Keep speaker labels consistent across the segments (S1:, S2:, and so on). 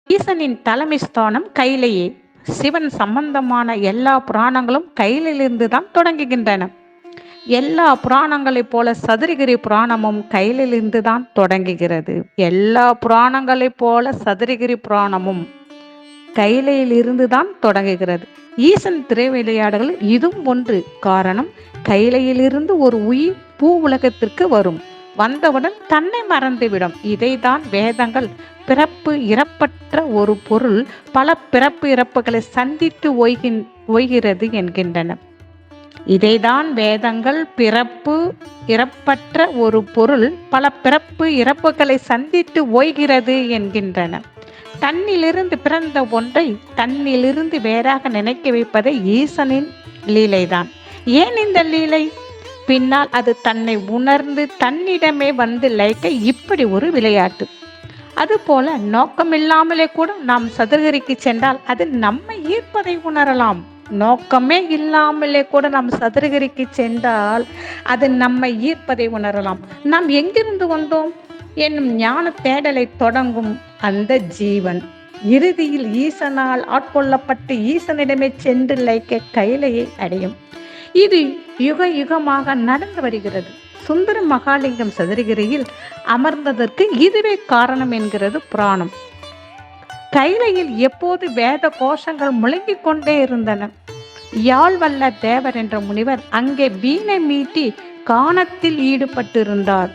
S1: ஈசனின் தலைமை ஸ்தானம் கையிலேயே. சிவன் சம்பந்தமான எல்லா புராணங்களும் கையிலிருந்து தான் தொடங்குகின்றன. எல்லா புராணங்களைப் போல சதுரகிரி புராணமும் கையிலிருந்து தான் தொடங்குகிறது. எல்லா புராணங்களைப் போல சதுரகிரி புராணமும் கையிலிருந்து தான் தொடங்குகிறது. ஈசன் திரைவிளையாடுகள் இதுவும் ஒன்று. காரணம், கையிலிருந்து ஒரு உயிர் பூ உலகத்திற்கு வரும். வந்தவுடன் தன்னை மறந்துவிடும். இதைதான் வேதங்கள் பிறப்பு இறப்பற்ற ஒரு பொருள் பல பிறப்பு இறப்புகளை சந்தித்து ஓய்கிறது என்கின்றன. இதைதான் வேதங்கள் பிறப்பு இறப்பற்ற ஒரு பொருள் பல பிறப்பு இறப்புகளை சந்தித்து ஓய்கிறது என்கின்றன. தன்னிலிருந்து பிறந்த ஒன்றை தன்னிலிருந்து வேறாக நினைக்க வைப்பதை ஈசனின் லீலைதான். ஏன் இந்த லீலை? பின்னால் அது தன்னை உணர்ந்து தன்னிடமே வந்து லயிக்க இப்படி ஒரு விளையாட்டு. அதுபோல நோக்கமில்லாமலே கூட நாம் சதுரகிரிக்கு சென்றால் அது நம்மை ஈர்ப்பதை உணரலாம். நோக்கமே இல்லாமலே கூட நாம் சதுரகிரிக்கு சென்றால் அது நம்மை ஈர்ப்பதை உணரலாம். நாம் எங்கிருந்து வந்தோம் என்னும் ஞான தேடலை தொடங்கும் அந்த ஜீவன் இறுதியில் ஈசனால் ஆட்கொள்ளப்பட்டு ஈசனிடமே சென்று லயிக்க கையிலையை அடையும். இது யுக யுகமாக நடந்து வருகிறது. சுந்தர மகாலிங்கம் சதுரகிரியில் அமர்ந்ததற்கு இதுவே காரணம் என்கிறது புராணம். கைலையில் எப்போது வேத கோஷங்கள் முழங்கிக் கொண்டே இருந்தன. யாழ்வல்ல தேவர் என்ற முனிவர் அங்கே வீணை மீட்டி கானத்தில் ஈடுபட்டிருந்தார்.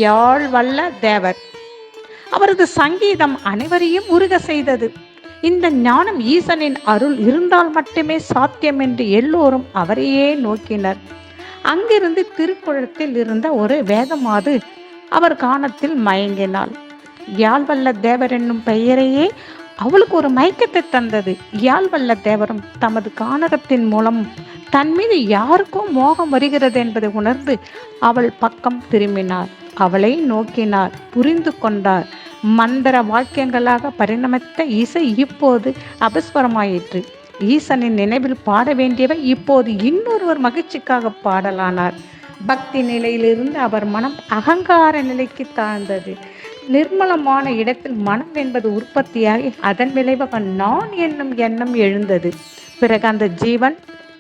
S1: யாழ்வல்ல தேவர், அவரது சங்கீதம் அனைவரையும் உருக செய்தது. இந்த ஞானம் ஈசனின் அருள் இருந்தால் மட்டுமே சாத்தியம் என்று எல்லோரும் அவரையே நோக்கினர். அங்கிருந்து திருக்குளத்தில் இருந்த ஒரு வேதமாது அவர் கானத்தில் மயங்கினாள். யாழ்வல்ல தேவர் என்னும் பெயரையே அவளுக்கு ஒரு மயக்கத்தை தந்தது. யாழ்வல்ல தேவரும் தமது கானகத்தின் மூலம் தன் மீது யாருக்கும் மோகம் வருகிறது என்பதை உணர்ந்து அவள் பக்கம் திரும்பினார். அவளை நோக்கினார், புரிந்து கொண்டார். மந்திர வாக்கியங்களாக பரிணமித்த இசை இப்போது அபஸ்வரமாயிற்று. ஈசனின் நினைவில் பாட வேண்டியவை இப்போது இன்னொருவர் மகிழ்ச்சிக்காக பாடலானார். பக்தி நிலையிலிருந்து அவர் மனம் அகங்கார நிலைக்கு தாழ்ந்தது. நிர்மலமான இடத்தில் மனம் என்பது உற்பத்தியாகி அதன் விளைவாக நான் என்னும் எண்ணம் எழுந்தது. பிறகு அந்த ஜீவன்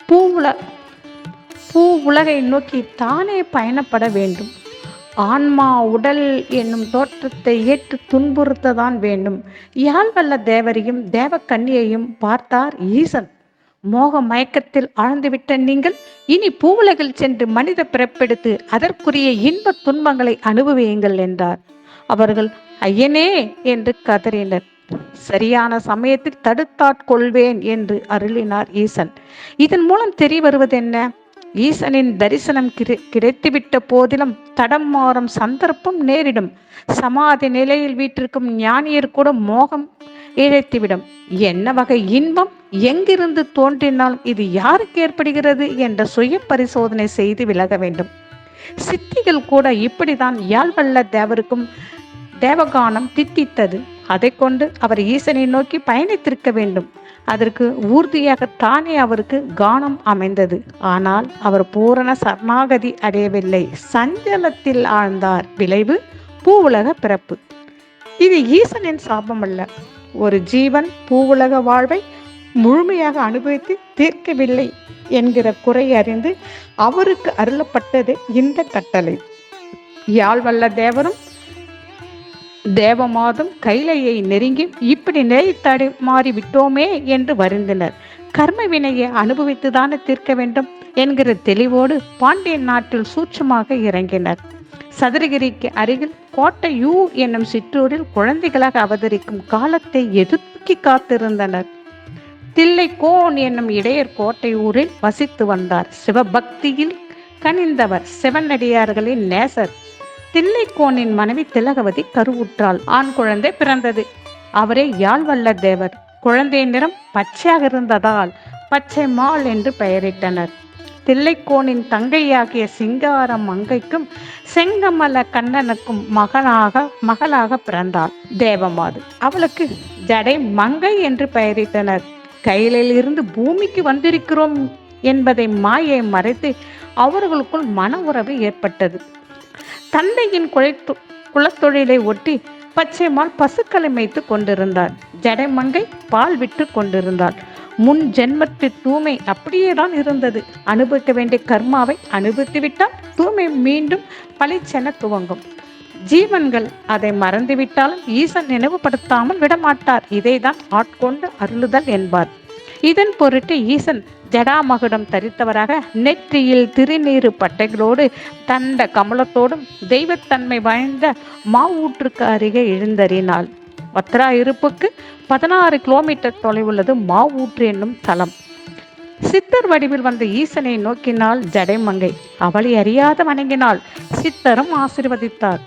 S1: பூ உலகை நோக்கி தானே பயணப்பட வேண்டும். ஆன்மா உடல் என்னும் தோற்றத்தை ஏற்று துன்புறுத்ததான் வேண்டும். யாழ்வல்ல தேவரையும் தேவ கன்னியையும் பார்த்தார் ஈசன். மோக மயக்கத்தில் ஆழ்ந்துவிட்ட நீங்கள் இனி பூவுலகில் சென்று மனித பிறப்பெடுத்து அதற்குரிய இன்ப துன்பங்களை அனுபவியுங்கள் என்றார். அவர்கள் ஐயனே என்று கதறினர். சரியான சமயத்தில் தடுத்தாட்கொள்வேன் என்று அருளினார் ஈசன். இதன் மூலம் தெரிய வருவது என்ன? ஈசனின் தரிசனம் கிடைத்துவிட்ட போதிலும் தடம் மாறும் சந்தர்ப்பம் நேரிடும். சமாதி நிலையில் வீற்றிருக்கும் ஞானியர் கூட மோகம் இழைத்துவிடும். என்ன வகை இன்பம் எங்கிருந்து தோன்றினாலும் இது யாருக்கு ஏற்படுகிறது என்ற சுய பரிசோதனை செய்து விலக வேண்டும். சித்திகள் கூட இப்படிதான். யாழ்வல்ல தேவருக்கும் தேவகானம் தித்தித்தது. அதை கொண்டு அவர் ஈசனை நோக்கி பயணித்திருக்க வேண்டும். அதற்கு ஊர்தியாக தானே அவருக்கு கானம் அமைந்தது. ஆனால் அவர் பூரண சரணாகதி அடையவில்லை. சஞ்சலத்தில் ஆழ்ந்தார். விளைவு பூவுலக பிறப்பு. இது ஈசனின் சாபம் அல்ல. ஒரு ஜீவன் பூவுலக வாழ்வை முழுமையாக அனுபவித்து தீர்க்கவில்லை என்கிற குறை அறிந்து அவருக்கு அருளப்பட்டது இந்த கட்டளை. யாழ்வல்ல தேவரும் தேவமாதும் கைலையை நெருங்கி இப்படி நிலை தடுமாறி விட்டோமே என்று வருந்தினர். கர்ம வினையை அனுபவித்துதானே தீர்க்க வேண்டும் என்கிற தெளிவோடு பாண்டியன் நாட்டில் சூட்சமாக இறங்கினர். சதுரகிரிக்கு அருகில் கோட்டையூ என்னும் சிற்றூரில் குழந்தைகளாக அவதரிக்கும் காலத்தை எதிர்நோக்கி காத்திருந்தனர். தில்லைக்கோன் என்னும் இடையர் கோட்டையூரில் வசித்து வந்தார். சிவபக்தியில் கனிந்தவர், சிவனடியார்களின் நேசர். தில்லைக்கோனின் மனைவி திலகவதி கருவுற்றாள். ஆண் குழந்தை பிறந்தது. அவரே யாழ்வல்ல தேவர். குழந்தை நிறம் பச்சையாக இருந்ததால் பச்சை மால் என்று பெயரிட்டனர். தில்லைக்கோனின் தங்கையாகிய சிங்கார மங்கைக்கும் செங்கமல கண்ணனுக்கும் மகளாக பிறந்தாள் தேவமாது. அவளுக்கு ஜடை மங்கை என்று பெயரிட்டனர். கையிலில் இருந்து பூமிக்கு வந்திருக்கிறோம் என்பதை மாயை மறைத்து அவர்களுக்குள் மன உறவு ஏற்பட்டது. தந்தையின் குலத்தொழிலை ஒட்டி பச்சைமால் பசுக்களை மேய்த்து கொண்டிருந்தார். ஜடைமங்கை பால் விற்று கொண்டிருந்தாள். முன் ஜென்மத்து தூய்மை அப்படியேதான் இருந்தது. அனுபவிக்க வேண்டிய கர்மாவை அனுபவித்து விட்டால் தூய்மை மீண்டும் பளிச்சென துவங்கும். ஜீவன்கள் அதை மறந்துவிட்டாலும் ஈசன் நினைவுபடுத்தாமல் விடமாட்டார். இதைதான் ஆட்கொண்டு அருளுதல் என்பார். இதன் பொருட்டு ஈசன் ஜடாமகுடம் தரித்தவராக நெற்றியில் திருநீறு பட்டைகளோடு தண்ட கமலத்தோடும் தெய்வத்தன்மை வாய்ந்த மாவூற்றுக்கு அருகே எழுந்தறினாள். வத்ரா இருப்புக்கு 16 கிலோமீட்டர் தொலைவுள்ளது மாவூற்று என்னும் தலம். சித்தர் வடிவில் வந்த ஈசனை நோக்கினாள் ஜடைமங்கை. அவளை அறியாத வணங்கினாள். சித்தரும் ஆசீர்வதித்தார்.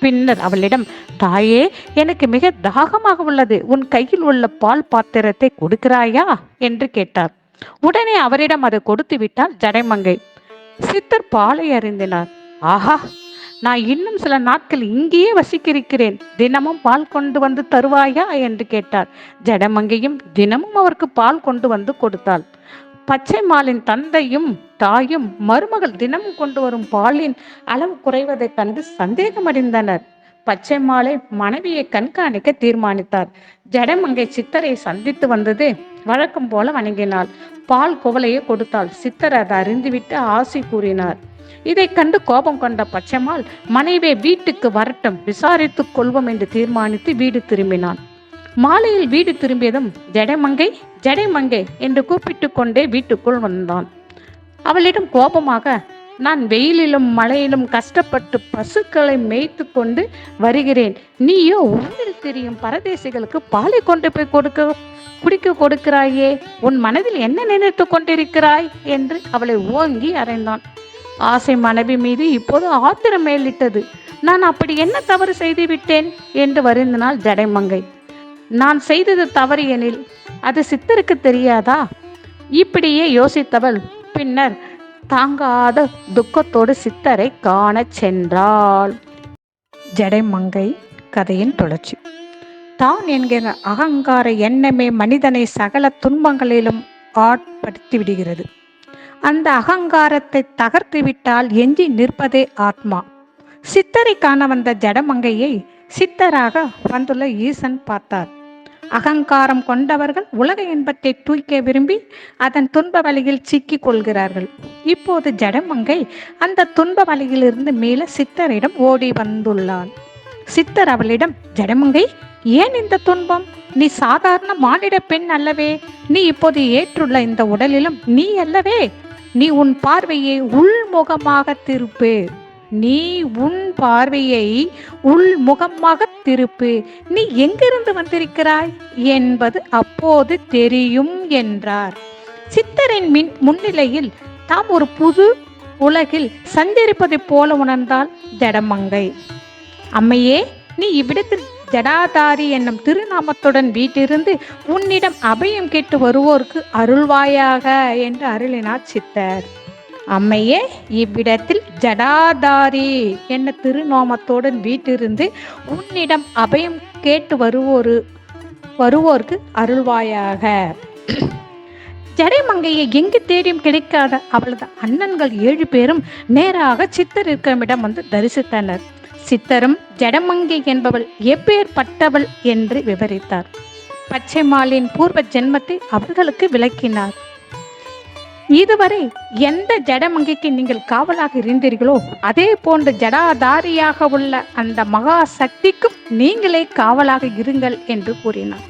S1: பின்னர் அவளிடம், தாயே, எனக்கு மிக தாகமாக உள்ளது, உன் கையில் உள்ள பால் பாத்திரத்தை கொடுக்கிறாயா என்று கேட்டார். உடனே அவரிடம் அதை கொடுத்து விட்டாள் ஜடைமங்கை. சித்தர் பாலை அருந்தினார். ஆஹா, நான் இன்னும் சில நாட்கள் இங்கேயே வசிக்கிறேன், தினமும் பால் கொண்டு வந்து தருவாயா என்று கேட்டார். ஜடைமங்கையும் தினமும் அவருக்கு பால் கொண்டு வந்து கொடுத்தாள். பச்சைமாலின் தந்தையும் தாயும் மருமகள் தினமும் கொண்டு வரும் பாலின் அளவு குறைவதைக் கண்டு சந்தேகமடைந்தனர். பச்சைமாலை மனைவியை கண்காணிக்க தீர்மானித்தார். ஜடைமங்கை சித்தரை சந்தித்து வந்தது வழக்கம் போல வணங்கினாள். பால் குவளையை கொடுத்தாள். சித்தர் அதை அறிந்துவிட்டு ஆசி கூறினார். இதை கண்டு கோபம் கொண்ட பச்சைமால் மனைவியை வீட்டுக்கு வரட்டும், விசாரித்துக் கொள்வோம் என்று தீர்மானித்து வீடு திரும்பினான். மாலையில் வீடு திரும்பியதும் ஜடைமங்கை ஜடைமங்கை என்று கூப்பிட்டு கொண்டே வீட்டுக்குள் வந்தான். அவளிடம் கோபமாக, நான் வெயிலிலும் மழையிலும் கஷ்டப்பட்டு பசுக்களை மேய்த்து கொண்டு வருகிறேன், நீயோ ஊரில் தெரியும் பரதேசிகளுக்கு பாலை கொண்டு போய் குடிக்க கொடுக்கிறாயே, உன் மனதில் என்ன நினைத்து கொண்டிருக்கிறாய் என்று அவளை ஓங்கி அறைந்தான். ஆசை மனைவி மீது இப்போது ஆத்திரம் மேலிட்டது. நான் அப்படி என்ன தவறு செய்து விட்டேன் என்று வருந்தினாள் ஜடைமங்கை. நான் செய்தது தவறு எனில் அது சித்தருக்கு தெரியாதா? இப்படியே யோசித்தவள் பின்னர் தாங்காத துக்கத்தோடு சித்தரை காண சென்றாள். ஜடைமங்கை கதையின் தொடர்ச்சி. தான் என்கிற அகங்கார எண்ணமே மனிதனை சகல துன்பங்களிலும் ஆட்படுத்தி விடுகிறது. அந்த அகங்காரத்தை தகர்த்துவிட்டால் எஞ்சி நிற்பதே ஆத்மா. சித்தரை காண வந்த ஜடமங்கையை சித்தராக வந்துள்ள ஈசன் பார்த்தார். அகங்காரம் கொண்டவர்கள் உலக இன்பத்தை தூய்க்க விரும்பி அதன் துன்ப வழியில் சிக்கிக் கொள்கிறார்கள். இப்போது ஜடமங்கை அந்த துன்ப வழியிலிருந்து மேல சித்தரிடம் ஓடி வந்துள்ளாள். சித்தர் அவளிடம், ஜடமங்கை, ஏன் இந்த துன்பம்? நீ சாதாரண மானிட பெண் அல்லவே. நீ இப்போது ஏற்றுள்ள இந்த உடலிலும் நீ அல்லவே. நீ உன் பார்வையை உள்முகமாக திருப்பு. நீ உன் பார்வையை உள்முகமாக திருப்பு. நீ எங்கிருந்து வந்திருக்கிறாய் என்பது அப்போது தெரியும் என்றார். சித்தரின் முன்னிலையில் தாம் ஒரு புது உலகில் சஞ்சரிப்பதைப் போல உணர்ந்தாள் ஜடமங்கை. அம்மையே, நீ இவ்விடத்தில் ஜடாதாரி என்னும் திருநாமத்துடன் வீட்டிலிருந்து உன்னிடம் அபயம் கேட்டு வருவோருக்கு அருள்வாயாக என்று அருளினார் சித்தர். அம்மையே, இவ்விடத்தில் ஜடாதாரி என்ன திருநாமத்துடன் வீட்டிலிருந்து உன்னிடம் அபயம் கேட்டு வருவோருக்கு அருள்வாயாக. ஜடைமங்கையை எங்கு தேடியும் கிடைக்காத அவளது அண்ணன்கள் 7 பேரும் நேராக சித்தர் இருக்குமிடம் வந்து தரிசித்தனர். சித்தரும் ஜடமங்கை என்பவள் எப்பேற்பட்டவள் என்று விவரித்தார். பச்சைமாலின் பூர்வ ஜென்மத்தை அவர்களுக்கு விளக்கினார். இதுவரை எந்த ஜடமங்கைக்கு நீங்கள் காவலாக இருந்தீர்களோ அதே போன்று ஜடாதாரியாக உள்ள அந்த மகா சக்திக்கும் நீங்களே காவலாக இருங்கள் என்று கூறினார்.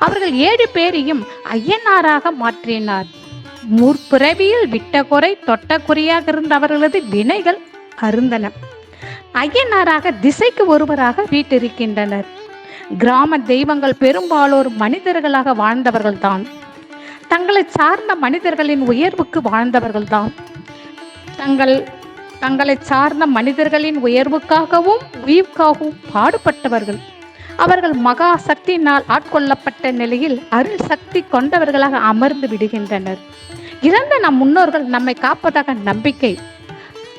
S1: அவர்கள் 7 பேரையும் ஐயனாராக மாற்றினார். முற்பிறவியில் விட்ட குறை தொட்ட குறியாக இருந்த அவர்களது வினைகள் அருந்தன. ஐயனாராக திசைக்கு ஒருவராக வீட்டிருக்கின்றனர். கிராம தெய்வங்கள் பெரும்பாலோர் மனிதர்களாக வாழ்ந்தவர்கள்தான். தங்களை சார்ந்த மனிதர்களின் உயர்வுக்கு வாழ்ந்தவர்கள்தான். தங்களை சார்ந்த மனிதர்களின் உயர்வுக்காகவும் உயிர்க்காகவும் பாடுபட்டவர்கள். அவர்கள் மகா சக்தியினால் ஆட்கொள்ளப்பட்ட நிலையில் அருள் சக்தி கொண்டவர்களாக அமர்ந்து விடுகின்றனர். இறந்த நம் முன்னோர்கள் நம்மை காப்பதாக நம்பிக்கை.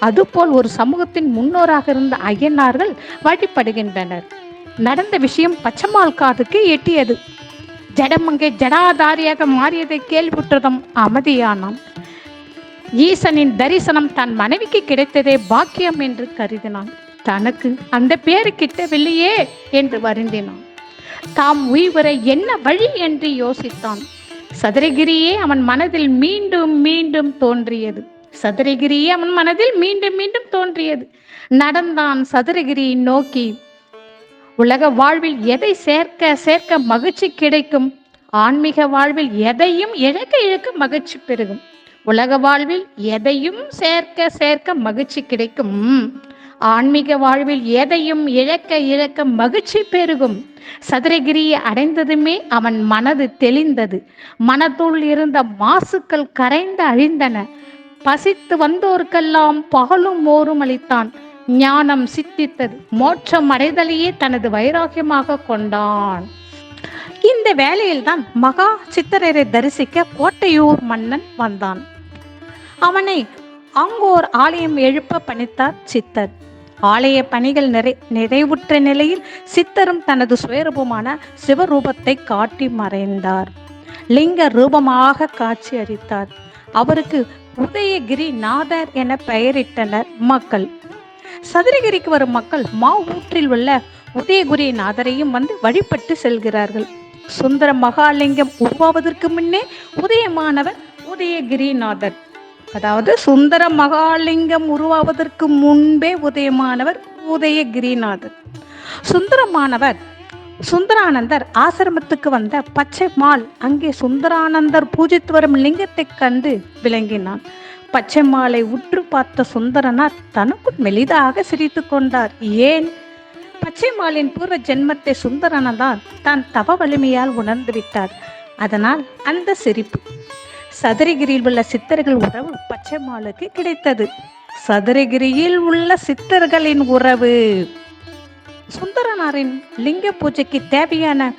S1: அதுபோல் ஒரு சமூகத்தின் முன்னோராக இருந்த ஐயனார்கள் வழிபடுகின்றனர். நடந்த விஷயம் பச்சைமால் காதுக்கு எட்டியது. ஜடமங்கை ஜடாதாரியாக மாறியதை கேள்விப்பட்டதும் அமைதியானான். ஈசனின் தரிசனம் தன் மனைவிக்கு கிடைத்ததே பாக்கியம் என்று கருதினான். தனக்கு அந்த பேரு கிட்டவில்லையே என்று வருந்தினான். தாம் உய்வர என்ன வழி என்று யோசித்தான். சதுரகிரியே அவன் மனதில் மீண்டும் மீண்டும் தோன்றியது. சதுரகிரியே அவன் மனதில் மீண்டும் மீண்டும் தோன்றியது. நடந்தான் சதுரகிரியை நோக்கி. உலக வாழ்வில் எதை சேர்க்க சேர்க்க மகிழ்ச்சி கிடைக்கும்? ஆன்மீக வாழ்வில் எதையும் இழக்க இழக்க மகிழ்ச்சி பெருகும். உலக வாழ்வில் எதையும் சேர்க்க சேர்க்க மகிழ்ச்சி கிடைக்கும். ஆன்மீக வாழ்வில் எதையும் இழக்க இழக்க மகிழ்ச்சி பெருகும். சதுரகிரியை அடைந்ததுமே அவன் மனது தெளிந்தது. மனதுள் இருந்த மாசுக்கள் கரைந்து அழிந்தன. பசித்து வந்தோர்க்கெல்லாம் பாலும் மோரும் அளித்தான். ஞானம் சித்தித்தது. மோட்சம் அடைதலையே தனது வைராக்கியமாக கொண்டான். இந்த வேளையில்தான் மகா சித்தரை தரிசிக்க கோட்டையூர் மன்னன் வந்தான். அவனை அங்கோர் ஆலயம் எழுப்ப பணித்தார் சித்தர். ஆலய பணிகள் நிறைவுற்ற நிலையில் சித்தரும் தனது சுயரூபமான சிவரூபத்தை காட்டி மறைந்தார். லிங்க ரூபமாக காட்சி அளித்தார். அவருக்கு உதயகிரி நாதர் என பெயரிட்டனர் மக்கள். சதுரகிரிக்கு வரும் மக்கள் மாவூற்றில் உள்ள உதயகிரி நாதரையும் வந்து வழிபட்டு செல்கிறார்கள். சுந்தர மகாலிங்கம் உருவாவதற்கு முன்னே உதயமானவர் உதயகிரிநாதர். அதாவது சுந்தர மகாலிங்கம் உருவாவதற்கு முன்பே உதயமானவர் உதயகிரிநாதர். சுந்தரானந்தர் ஆசிரமத்துக்கு வந்த பச்சை மால் அங்கே சுந்தரானந்தர் பூஜித்து வரும் லிங்கத்தை கண்டு விளங்கினான். பச்சை மாலை உற்று பார்த்த சுந்தரனார் தனக்குள் மெலிதாக சிரித்து கொண்டார். ஏன்? பச்சை மாலின் பூர்வ ஜென்மத்தை சுந்தரனார் தான் தவ வலிமையால் உணர்ந்து விட்டார். அதனால் அந்த சிரிப்பு. சதுரகிரியில் உள்ள சித்தர்கள் உறவு பச்சை மாலுக்கு கிடைத்தது. சதுரகிரியில் உள்ள சித்தர்களின் உறவு. சுந்தரனாரின் லிங்க பூஜைக்கு தேவையான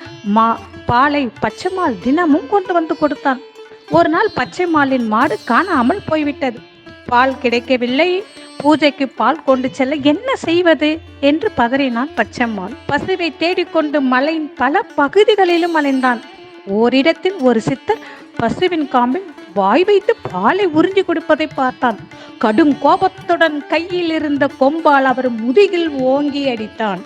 S1: பாலை பச்சைமால் தினமும் கொண்டு வந்து கொடுத்தான். ஒரு நாள் பச்சைமாலின் மாடு காணாமல் போய்விட்டது. பால் கிடைக்கவில்லை. பூஜைக்கு பால் கொண்டு செல்ல என்ன செய்வது என்று பதறினான் பச்சைமால். பசுவை தேடிக்கொண்டு மலையின் பல பகுதிகளிலும் அலைந்தான். ஓரிடத்தில் ஒரு சித்தர் பசுவின் காம்பில் வாய் வைத்து பாலை உறிஞ்சி கொடுப்பதை பார்த்தான். கடும் கோபத்துடன் கையில் இருந்த கொம்பால் அவர் முதுகில் ஓங்கி அடித்தான்.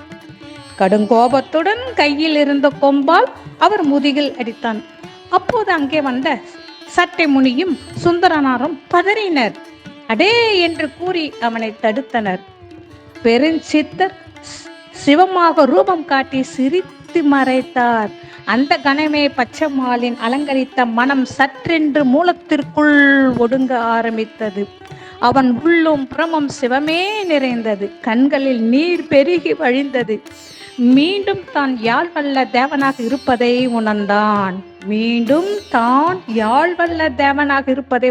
S1: அப்போது அங்கே வந்த சட்டை முனியும் சுந்தரனாரும் பதறினர். அடே என்று கூறி அவனை தடுத்தனர். பெருஞ்சித்தர் சிவமாக ரூபம் காட்டி சிரித்து மறைத்தார். அந்த கணமே பச்சைமாலின் அலங்கரித்த மனம் சற்றென்று மூலத்திற்குள் ஒடுங்க ஆரம்பித்தது. அவன் உள்ளும் புறமும் சிவமே நிறைந்தது. கண்களில் நீர் பெருகி வழிந்தது. மீண்டும் தான் யாழ் வல்ல தேவனாக இருப்பதை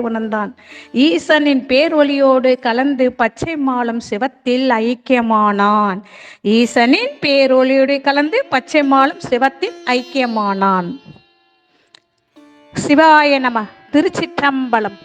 S1: உணர்ந்தான். ஈசனின் பேரொளியோடு கலந்து பச்சை மாலும் சிவத்தில் ஐக்கியமானான். சிவாய நம. திருச்சிற்றம்பலம்.